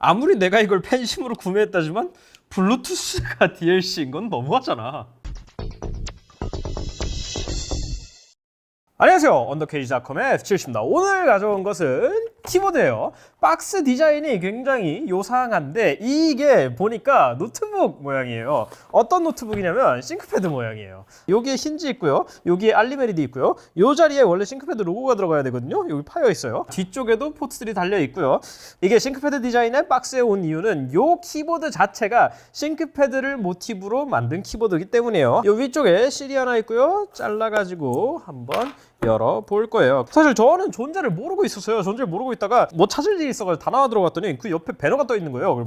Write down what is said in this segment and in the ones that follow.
아무리 내가 이걸 팬심으로 구매했다지만 블루투스가 DLC인 건 너무하잖아. 안녕하세요, 언더케이지닷컴의 F7입니다. 오늘 가져온 것은 키보드예요. 박스 디자인이 굉장히 요상한데 이게 보니까 노트북 모양이에요. 어떤 노트북이냐면 싱크패드 모양이에요. 여기에 힌지 있고요, 여기에 알리메리드 있고요, 이 자리에 원래 싱크패드 로고가 들어가야 되거든요. 여기 파여 있어요. 뒤쪽에도 포트들이 달려 있고요. 이게 싱크패드 디자인의 박스에 온 이유는 이 키보드 자체가 싱크패드를 모티브로 만든 키보드이기 때문이에요. 이 위쪽에 CD 하나 있고요. 잘라가지고 한번 열어볼 거예요. 사실 저는 존재를 모르고 있었어요. 존재를 모르고 있다가 뭐 찾을 일이 있어가지고 다 나와 들어갔더니 그 옆에 배너가 떠 있는 거예요.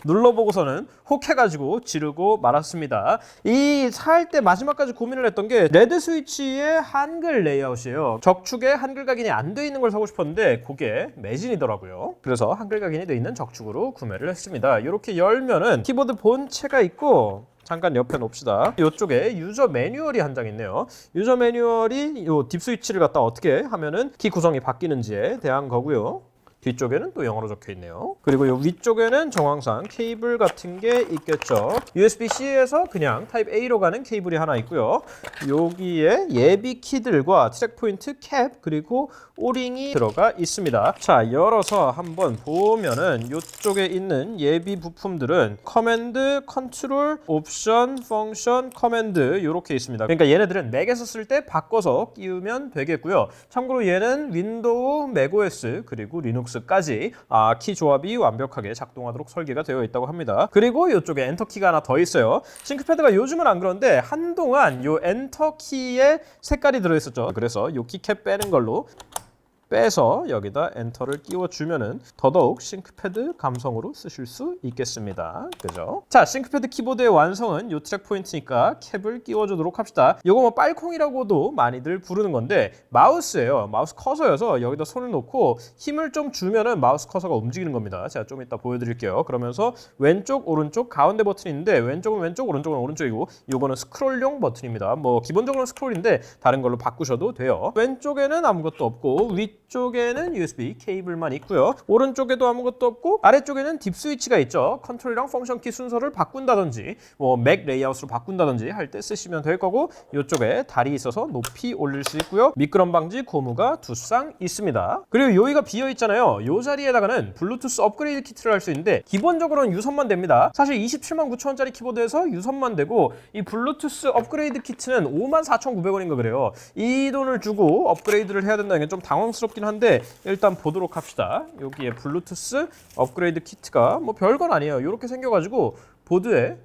눌러보고서는 혹해가지고 지르고 말았습니다. 이 살 때 마지막까지 고민을 했던 게 레드 스위치의 한글 레이아웃이에요. 적축에 한글 각인이 안 돼 있는 걸 사고 싶었는데 그게 매진이더라고요. 그래서 한글 각인이 돼 있는 적축으로 구매를 했습니다. 이렇게 열면은 키보드 본체가 있고, 잠깐 옆에 놓읍시다. 이쪽에 유저 매뉴얼이 한 장 있네요. 유저 매뉴얼이 이 딥 스위치를 갖다 어떻게 하면은 키 구성이 바뀌는지에 대한 거고요. 뒤쪽에는 또 영어로 적혀 있네요. 그리고 이 위쪽에는 정황상 케이블 같은 게 있겠죠. USB-C에서 그냥 타입 A로 가는 케이블이 하나 있고요. 여기에 예비 키들과 트랙 포인트 캡 그리고 오링이 들어가 있습니다. 자, 열어서 한번 보면은 이쪽에 있는 예비 부품들은 커맨드, 컨트롤, 옵션, 펑션, 커맨드 이렇게 있습니다. 그러니까 얘네들은 맥에서 쓸 때 바꿔서 끼우면 되겠고요. 참고로 얘는 윈도우, 맥OS 그리고 리눅스까지 키 조합이 완벽하게 작동하도록 설계가 되어 있다고 합니다. 그리고 이쪽에 엔터키가 하나 더 있어요. 싱크패드가 요즘은 안 그런데 한동안 이 엔터키에 색깔이 들어있었죠. 그래서 이 키캡 빼는 걸로 빼서 여기다 엔터를 끼워주면은 더더욱 싱크패드 감성으로 쓰실 수 있겠습니다. 그죠? 자, 싱크패드 키보드의 완성은 요 트랙 포인트니까 캡을 끼워주도록 합시다. 요거 뭐 빨콩이라고도 많이들 부르는 건데 마우스예요. 마우스 커서여서 여기다 손을 놓고 힘을 좀 주면은 마우스 커서가 움직이는 겁니다. 제가 좀 이따 보여드릴게요. 그러면서 왼쪽, 오른쪽, 가운데 버튼이 있는데 왼쪽은 왼쪽, 오른쪽은 오른쪽이고 요거는 스크롤용 버튼입니다. 뭐 기본적으로는 스크롤인데 다른 걸로 바꾸셔도 돼요. 왼쪽에는 아무것도 없고 위쪽에는 USB 케이블만 있고요. 오른쪽에도 아무것도 없고 아래쪽에는 딥 스위치가 있죠. 컨트롤이랑 펑션 키 순서를 바꾼다든지 뭐 맥 레이아웃으로 바꾼다든지 할 때 쓰시면 될 거고, 이쪽에 다리 있어서 높이 올릴 수 있고요. 미끄럼 방지 고무가 두 쌍 있습니다. 그리고 여기가 비어 있잖아요. 이 자리에다가는 블루투스 업그레이드 키트를 할 수 있는데 기본적으로는 유선만 됩니다. 사실 27만 9천 원짜리 키보드에서 유선만 되고 이 블루투스 업그레이드 키트는 54,900원인가 그래요. 이 돈을 주고 업그레이드를 해야 된다는 게 좀 당황스럽긴 한데 일단 보도록 합시다. 여기에 블루투스 업그레이드 키트가 뭐 별건 아니에요. 이렇게 생겨가지고 보드에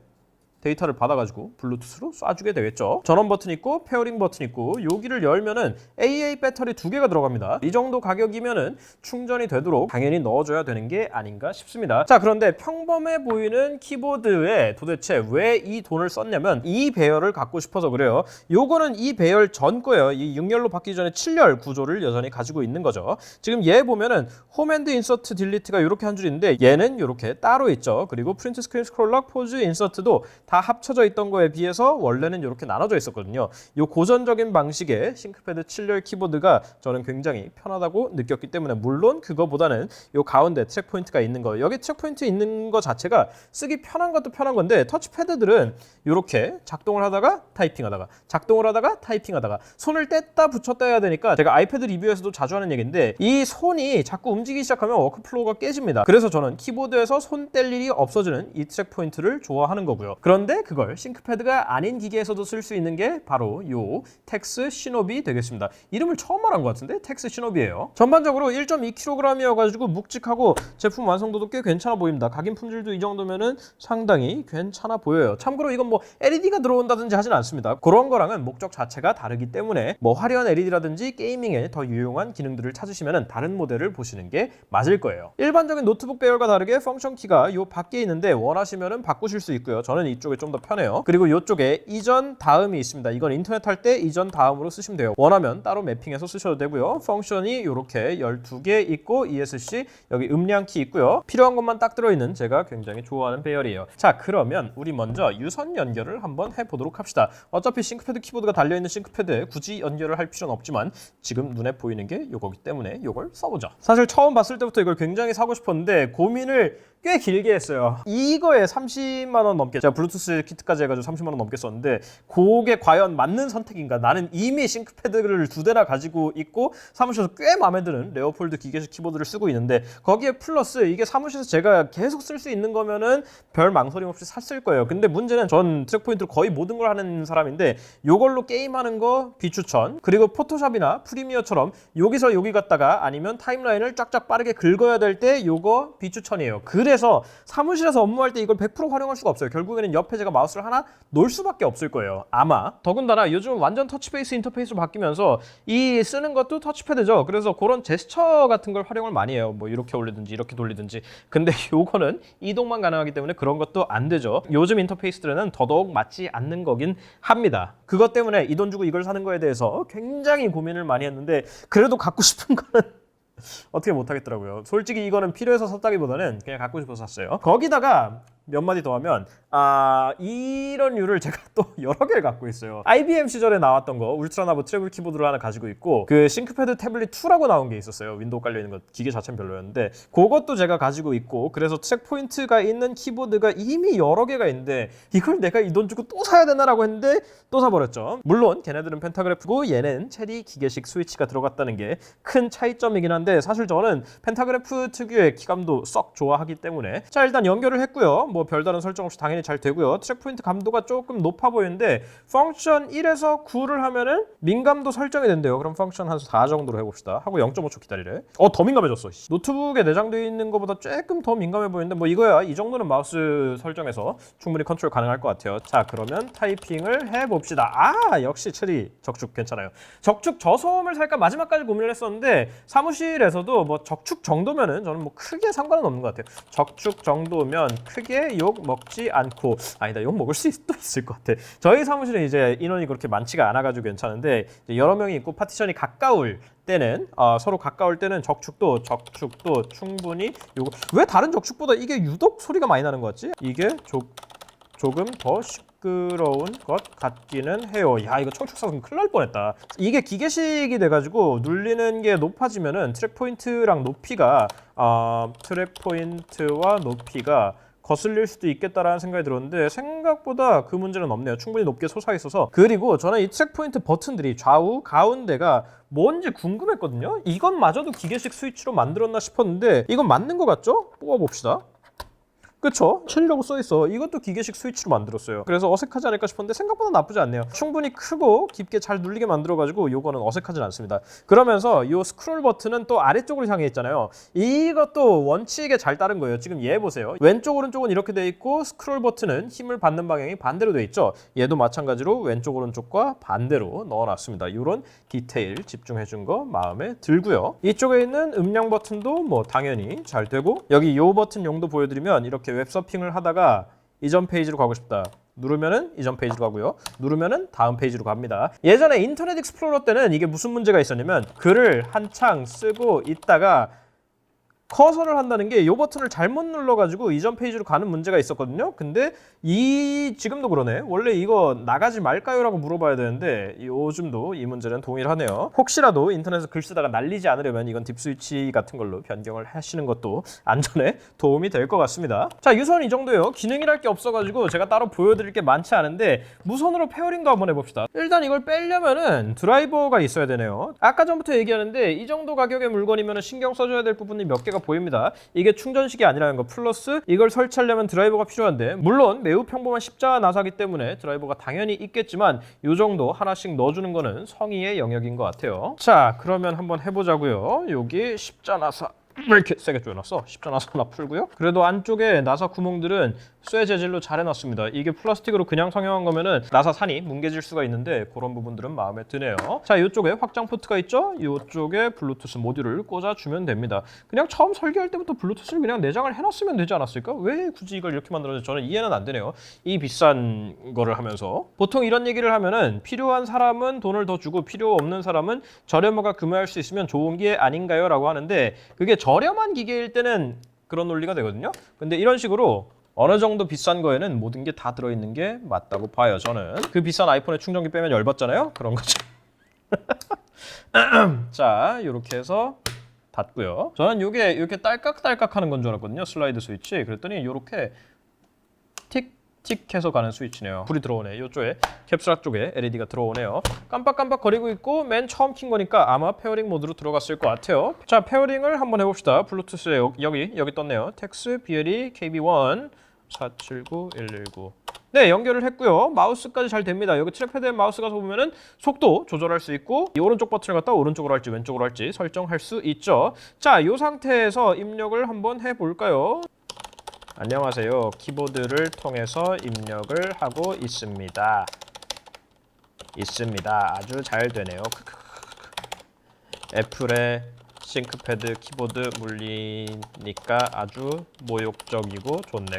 데이터를 받아가지고 블루투스로 쏴주게 되겠죠. 전원 버튼 있고 페어링 버튼 있고 여기를 열면은 AA 배터리 2개가 들어갑니다. 이 정도 가격이면은 충전이 되도록 당연히 넣어줘야 되는 게 아닌가 싶습니다. 자, 그런데 평범해 보이는 키보드에 도대체 왜 이 돈을 썼냐면 이 배열을 갖고 싶어서 그래요. 요거는 이 배열 전 거예요. 이 6열로 바뀌기 전에 7열 구조를 여전히 가지고 있는 거죠. 지금 얘 보면은 홈앤드 인서트 딜리트가 이렇게 한 줄 있는데 얘는 이렇게 따로 있죠. 그리고 프린트 스크린 스크롤락 포즈 인서트도 다 합쳐져 있던 거에 비해서 원래는 이렇게 나눠져 있었거든요. 이 고전적인 방식의 싱크패드 7열 키보드가 저는 굉장히 편하다고 느꼈기 때문에, 물론 그거보다는 이 가운데 트랙 포인트가 있는 거, 여기 트랙 포인트 있는 거 자체가 쓰기 편한 것도 편한 건데 터치패드들은 이렇게 작동을 하다가 타이핑하다가 작동을 하다가 타이핑하다가 손을 뗐다 붙였다 해야 되니까, 제가 아이패드 리뷰에서도 자주 하는 얘기인데 이 손이 자꾸 움직이기 시작하면 워크플로우가 깨집니다. 그래서 저는 키보드에서 손 뗄 일이 없어지는 이 트랙 포인트를 좋아하는 거고요. 그런데 그걸 싱크패드가 아닌 기계에서도 쓸 수 있는 게 바로 요 텍스 시노비 되겠습니다. 이름을 처음 말한 것 같은데 텍스 시노비예요. 전반적으로 1.2kg이어가지고 묵직하고 제품 완성도도 꽤 괜찮아 보입니다. 각인 품질도 이 정도면은 상당히 괜찮아 보여요. 참고로 이건 뭐 LED가 들어온다든지 하진 않습니다. 그런 거랑은 목적 자체가 다르기 때문에 뭐 화려한 LED라든지 게이밍에 더 유용한 기능들을 찾으시면은 다른 모델을 보시는 게 맞을 거예요. 일반적인 노트북 배열과 다르게 펑션 키가 요 밖에 있는데 원하시면은 바꾸실 수 있고요. 저는 이쪽 이쪽이 좀 더 편해요. 그리고 이쪽에 이전 다음이 있습니다. 이건 인터넷 할 때 이전 다음으로 쓰시면 돼요. 원하면 따로 매핑해서 쓰셔도 되고요. 펑션이 이렇게 12개 있고 ESC 여기 음량키 있고요. 필요한 것만 딱 들어있는 제가 굉장히 좋아하는 배열이에요. 자, 그러면 우리 먼저 유선 연결을 한번 해보도록 합시다. 어차피 싱크패드 키보드가 달려있는 싱크패드에 굳이 연결을 할 필요는 없지만 지금 눈에 보이는 게 요거기 때문에 요걸 써보죠. 사실 처음 봤을 때부터 이걸 굉장히 사고 싶었는데 고민을 꽤 길게 했어요. 이거에 30만 원 넘게, 제가 블루투스 키트까지 해가지고 30만 원 넘게 썼는데 그게 과연 맞는 선택인가? 나는 이미 싱크패드를 2대나 가지고 있고 사무실에서 꽤 마음에 드는 레오폴드 기계식 키보드를 쓰고 있는데 거기에 플러스 이게 사무실에서 제가 계속 쓸 수 있는 거면은 별 망설임 없이 샀을 거예요. 근데 문제는 전 트랙 포인트로 거의 모든 걸 하는 사람인데 요걸로 게임하는 거 비추천, 그리고 포토샵이나 프리미어처럼 여기서 여기 갔다가 아니면 타임라인을 쫙쫙 빠르게 긁어야 될 때 요거 비추천이에요. 그래서 사무실에서 업무할 때 이걸 100% 활용할 수가 없어요. 결국에는 옆에 제가 마우스를 하나 놓을 수밖에 없을 거예요. 아마. 더군다나 요즘 완전 터치베이스 인터페이스로 바뀌면서 이 쓰는 것도 터치패드죠. 그래서 그런 제스처 같은 걸 활용을 많이 해요. 뭐 이렇게 올리든지 이렇게 돌리든지. 근데 요거는 이동만 가능하기 때문에 그런 것도 안 되죠. 요즘 인터페이스들은 더더욱 맞지 않는 거긴 합니다. 그것 때문에 이 돈 주고 이걸 사는 거에 대해서 굉장히 고민을 많이 했는데 그래도 갖고 싶은 거는 어떻게 못하겠더라고요. 솔직히 이거는 필요해서 샀다기보다는 그냥 갖고 싶어서 샀어요. 거기다가 몇 마디 더 하면 이런 류를 제가 또 여러 개를 갖고 있어요. IBM 시절에 나왔던 거 울트라나브 트래블 키보드를 하나 가지고 있고 그 싱크패드 태블릿 2라고 나온 게 있었어요. 윈도우 깔려있는 거 기계 자체는 별로였는데 그것도 제가 가지고 있고 그래서 트랙 포인트가 있는 키보드가 이미 여러 개가 있는데 이걸 내가 이 돈 주고 또 사야 되나라고 했는데 또 사버렸죠. 물론 걔네들은 펜타그래프고 얘는 체리 기계식 스위치가 들어갔다는 게 큰 차이점이긴 한데 사실 저는 펜타그래프 특유의 키감도 썩 좋아하기 때문에 자 일단 연결을 했고요. 뭐 별다른 설정 없이 당연히 잘 되고요. 트랙 포인트 감도가 조금 높아 보이는데 펑션 1에서 9를 하면은 민감도 설정이 된대요. 그럼 펑션 한 4 정도로 해봅시다. 하고 0.5초 기다리래. 더 민감해졌어. 노트북에 내장되어 있는 것보다 조금 더 민감해 보이는데 뭐 이거야. 이 정도는 마우스 설정에서 충분히 컨트롤 가능할 것 같아요. 자 그러면 타이핑을 해봅시다. 역시 체리 적축 괜찮아요. 적축 저소음을 살까 마지막까지 고민을 했었는데 사무실에서도 뭐 적축 정도면은 저는 뭐 크게 상관은 없는 것 같아요. 적축 정도면 크게 욕 먹지 않고 아니다 욕 먹을 수도 있을 것 같아. 저희 사무실은 이제 인원이 그렇게 많지가 않아가지고 괜찮은데 이제 여러 명이 있고 파티션이 가까울 때는 서로 가까울 때는 적축도 충분히 요거 왜 다른 적축보다 이게 유독 소리가 많이 나는 것 같지? 이게 조금 더 시끄러운 것 같기는 해요. 야 이거 청축사선 큰일 날 뻔했다. 이게 기계식이 돼가지고 눌리는 게 높아지면은 트랙 포인트랑 높이가 트랙 포인트와 높이가 거슬릴 수도 있겠다라는 생각이 들었는데 생각보다 그 문제는 없네요. 충분히 높게 솟아 있어서. 그리고 저는 이 트랙 포인트 버튼들이 좌우 가운데가 뭔지 궁금했거든요. 이것마저도 기계식 스위치로 만들었나 싶었는데 이건 맞는 것 같죠? 뽑아봅시다. 그쵸? 체리라고 써있어. 이것도 기계식 스위치로 만들었어요. 그래서 어색하지 않을까 싶었는데 생각보다 나쁘지 않네요. 충분히 크고 깊게 잘 눌리게 만들어가지고 요거는 어색하진 않습니다. 그러면서 요 스크롤 버튼은 또 아래쪽으로 향해 있잖아요. 이것도 원칙에 잘 따른 거예요. 지금 얘 보세요. 왼쪽 오른쪽은 이렇게 돼 있고 스크롤 버튼은 힘을 받는 방향이 반대로 돼 있죠. 얘도 마찬가지로 왼쪽 오른쪽과 반대로 넣어놨습니다. 이런 디테일 집중해준 거 마음에 들고요. 이쪽에 있는 음량 버튼도 뭐 당연히 잘 되고 여기 요 버튼 용도 보여드리면 이렇게 웹서핑을 하다가 이전 페이지로 가고 싶다. 누르면은 이전 페이지로 가고요. 누르면은 다음 페이지로 갑니다. 예전에 인터넷 익스플로러 때는 이게 무슨 문제가 있었냐면 글을 한창 쓰고 있다가 커서를 한다는 게 이 버튼을 잘못 눌러가지고 이전 페이지로 가는 문제가 있었거든요. 근데 지금도 그러네. 원래 이거 나가지 말까요? 라고 물어봐야 되는데 요즘도 이 문제는 동일하네요. 혹시라도 인터넷에서 글 쓰다가 날리지 않으려면 이건 딥스위치 같은 걸로 변경을 하시는 것도 안전에 도움이 될 것 같습니다. 자, 유선 이 정도예요. 기능이랄 게 없어가지고 제가 따로 보여드릴 게 많지 않은데 무선으로 페어링도 한번 해봅시다. 일단 이걸 빼려면은 드라이버가 있어야 되네요. 아까 전부터 얘기하는데 이 정도 가격의 물건이면 신경 써줘야 될 부분이 몇 개가 보입니다. 이게 충전식이 아니라는 거 플러스 이걸 설치하려면 드라이버가 필요한데 물론 매우 평범한 십자 나사기 때문에 드라이버가 당연히 있겠지만 이 정도 하나씩 넣어주는 거는 성의의 영역인 것 같아요. 자 그러면 한번 해보자고요. 여기 십자 나사 왜 이렇게 세게 조여놨어? 십자나사 하나 풀고요. 그래도 안쪽에 나사 구멍들은 쇠 재질로 잘 해놨습니다. 이게 플라스틱으로 그냥 성형한 거면은 나사 산이 뭉개질 수가 있는데 그런 부분들은 마음에 드네요. 자, 이쪽에 확장 포트가 있죠? 이쪽에 블루투스 모듈을 꽂아주면 됩니다. 그냥 처음 설계할 때부터 블루투스를 그냥 내장을 해놨으면 되지 않았을까? 왜 굳이 이걸 이렇게 만들었는지 저는 이해는 안 되네요. 이 비싼 거를 하면서 보통 이런 얘기를 하면은 필요한 사람은 돈을 더 주고 필요 없는 사람은 저렴하게 구매할 수 있으면 좋은 게 아닌가요? 라고 하는데 그게 저렴한 기계일 때는 그런 논리가 되거든요. 근데 이런 식으로 어느 정도 비싼 거에는 모든 게 다 들어있는 게 맞다고 봐요. 저는 그 비싼 아이폰에 충전기 빼면 열받잖아요. 그런 거죠. 자, 이렇게 해서 닫고요. 저는 이게 이렇게 딸깍딸깍 하는 건 줄 알았거든요. 슬라이드 스위치. 그랬더니 이렇게 틱틱 해서 가는 스위치네요. 불이 들어오네. 이쪽에 캡슐 쪽에 LED가 들어오네요. 깜빡깜빡 거리고 있고 맨 처음 킨 거니까 아마 페어링 모드로 들어갔을 것 같아요. 자, 페어링을 한번 해봅시다. 블루투스에 여기 떴네요. 텍스 BLE KB1 479119. 네, 연결을 했고요. 마우스까지 잘 됩니다. 여기 트랙패드에 마우스 가서 보면은 속도 조절할 수 있고 이 오른쪽 버튼을 갖다 오른쪽으로 할지 왼쪽으로 할지 설정할 수 있죠. 자, 이 상태에서 입력을 한번 해볼까요? 안녕하세요. 키보드를 통해서 입력을 하고 있습니다. 아주 잘 되네요. 애플의 싱크패드 키보드 물리니까 아주 모욕적이고 좋네.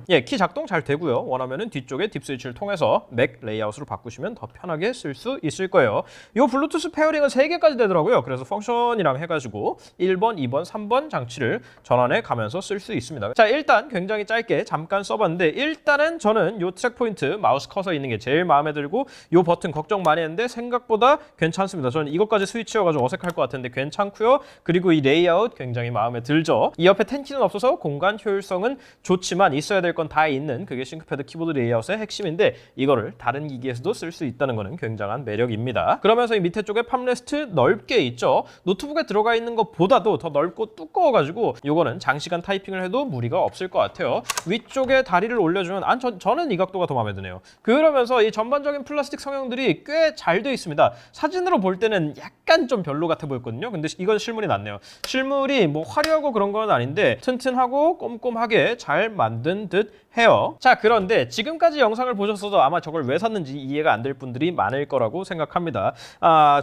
예, 키 작동 잘 되고요. 원하면은 뒤쪽에 딥 스위치를 통해서 맥 레이아웃으로 바꾸시면 더 편하게 쓸 수 있을 거예요. 이 블루투스 페어링은 3개까지 되더라고요. 그래서 펑션이랑 해가지고 1번, 2번, 3번 장치를 전환해 가면서 쓸 수 있습니다. 자, 일단 굉장히 짧게 잠깐 써봤는데 일단은 저는 이 트랙 포인트 마우스 커서 있는 게 제일 마음에 들고 이 버튼 걱정 많이 했는데 생각보다 괜찮습니다. 저는 이것까지 스위치여가지고 어색할 것 같은데 괜찮고요. 그리고 이 레이아웃 굉장히 마음에 들죠. 이 옆에 10키는 없어서 공간 효율성은 좋지만 있어야 될 건 다 있는 그게 싱크패드 키보드 레이아웃의 핵심인데 이거를 다른 기기에서도 쓸 수 있다는 거는 굉장한 매력입니다. 그러면서 이 밑에 쪽에 팜레스트 넓게 있죠. 노트북에 들어가 있는 것보다도 더 넓고 두꺼워가지고 이거는 장시간 타이핑을 해도 무리가 없을 것 같아요. 위쪽에 다리를 올려주면 저는 이 각도가 더 마음에 드네요. 그러면서 이 전반적인 플라스틱 성형들이 꽤 잘 되어 있습니다. 사진으로 볼 때는 약간 좀 별로 같아 보였거든요. 근데 이건 실물이 낫네요. 실물이 뭐 화려하고 그런 건 아닌데 튼튼하고 꼼꼼하게 잘 만든 듯 해요. 자, 그런데 지금까지 영상을 보셨어도 아마 저걸 왜 샀는지 이해가 안 될 분들이 많을 거라고 생각합니다.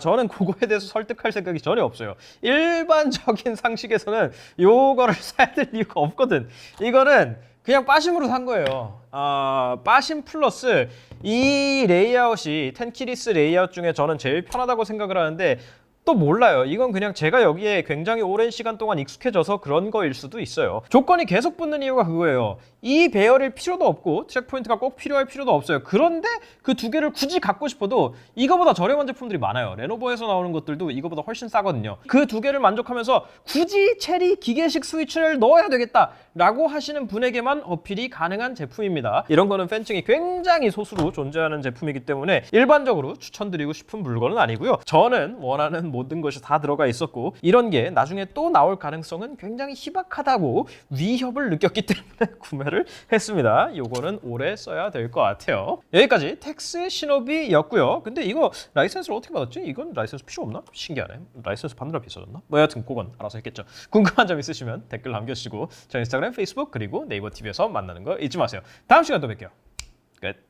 저는 그거에 대해서 설득할 생각이 전혀 없어요. 일반적인 상식에서는 요거를 사야 될 이유가 없거든. 이거는 그냥 빠심으로 산 거예요. 빠심 플러스 이 레이아웃이 10키리스 레이아웃 중에 저는 제일 편하다고 생각을 하는데 또 몰라요. 이건 그냥 제가 여기에 굉장히 오랜 시간 동안 익숙해져서 그런 거일 수도 있어요. 조건이 계속 붙는 이유가 그거예요. 이 배열일 필요도 없고 트랙 포인트가 꼭 필요할 필요도 없어요. 그런데 그 두 개를 굳이 갖고 싶어도 이거보다 저렴한 제품들이 많아요. 레노버에서 나오는 것들도 이거보다 훨씬 싸거든요. 그 두 개를 만족하면서 굳이 체리 기계식 스위치를 넣어야 되겠다라고 하시는 분에게만 어필이 가능한 제품입니다. 이런 거는 팬층이 굉장히 소수로 존재하는 제품이기 때문에 일반적으로 추천드리고 싶은 물건은 아니고요. 저는 원하는 모든 것이 다 들어가 있었고 이런 게 나중에 또 나올 가능성은 굉장히 희박하다고 위협을 느꼈기 때문에 구매를 했습니다. 요거는 오래 써야 될 것 같아요. 여기까지 텍스 시노비였고요. 근데 이거 라이센스를 어떻게 받았지? 이건 라이센스 필요 없나? 신기하네. 라이센스 받느라 비싸졌나? 뭐 여하튼 그건 알아서 했겠죠. 궁금한 점 있으시면 댓글 남겨주시고 저 인스타그램, 페이스북 그리고 네이버 TV에서 만나는 거 잊지 마세요. 다음 시간에 또 뵐게요. 끝.